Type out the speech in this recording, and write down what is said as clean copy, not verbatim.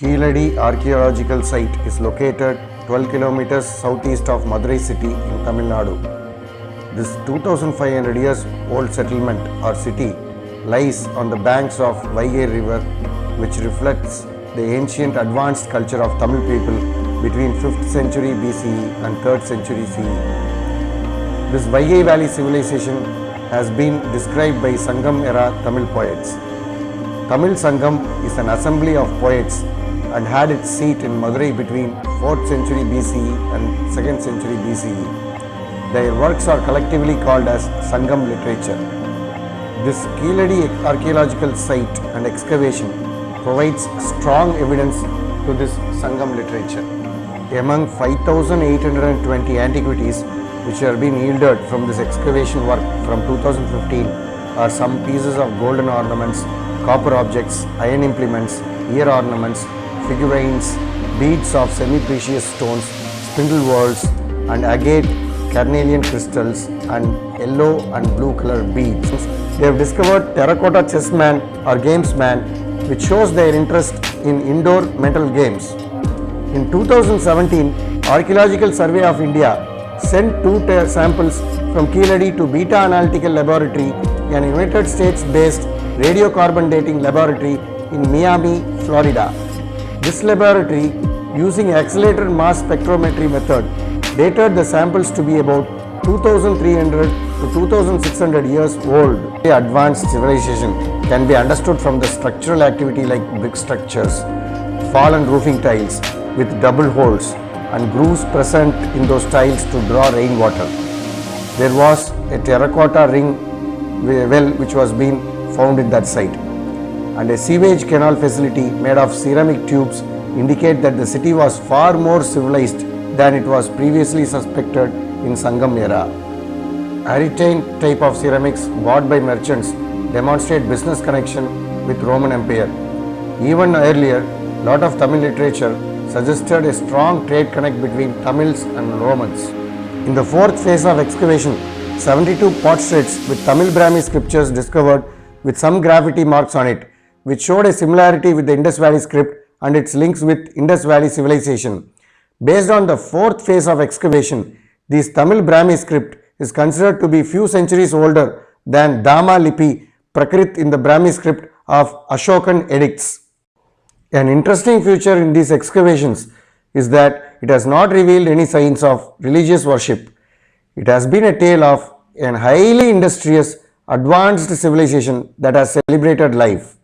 Keeladi archaeological site is located 12 kilometers southeast of Madurai city in Tamil Nadu. This 2500 years old settlement or city lies on the banks of Vaigai river, which reflects the ancient advanced culture of Tamil people between 5th century BCE and 3rd century CE. This Vaigai Valley civilization has been described by Sangam era Tamil poets. Tamil Sangam is an assembly of poets and had its seat in Madurai between 4th century BCE and 2nd century BCE. Their works are collectively called as Sangam literature. This Keeladi archaeological site and excavation provides strong evidence to this Sangam literature. Among 5,820 antiquities which have been yielded from this excavation work from 2015 are some pieces of golden ornaments, copper objects, iron implements, ear ornaments, figurines, beads of semi-precious stones, spindle whorls and agate carnelian crystals and yellow and blue color beads. They have discovered terracotta chessman or gamesman, which shows their interest in indoor mental games. In 2017, Archaeological Survey of India sent two samples from Keeladi to Beta Analytical Laboratory, an United States-based radiocarbon dating laboratory in Miami, Florida. This laboratory, using accelerated mass spectrometry method, dated the samples to be about 2300 to 2600 years old. The advanced civilization can be understood from the structural activity like brick structures, fallen roofing tiles with double holes and grooves present in those tiles to draw rainwater. There was a terracotta ring well which was being found in that site, and a sewage canal facility made of ceramic tubes indicate that the city was far more civilized than it was previously suspected in Sangam era. Aretine type of ceramics bought by merchants demonstrate business connection with Roman Empire. Even earlier, lot of Tamil literature suggested a strong trade connect between Tamils and Romans. In the fourth phase of excavation, 72 potsherds with Tamil Brahmi scriptures discovered with some graffiti marks on it, which showed a similarity with the Indus Valley script and its links with Indus Valley civilization. Based on the fourth phase of excavation, this Tamil Brahmi script is considered to be few centuries older than Dama Lipi Prakrit in the Brahmi script of Ashokan edicts. An interesting feature in these excavations is that it has not revealed any signs of religious worship. It has been a tale of a highly industrious, advanced civilization that has celebrated life.